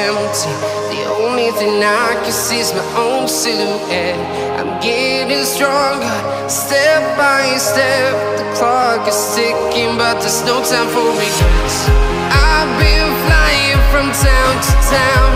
empty. The only thing I can see is my own silhouette. I'm getting stronger, step by step. The clock is ticking, but there's no time for regrets. I've been flying from town to town,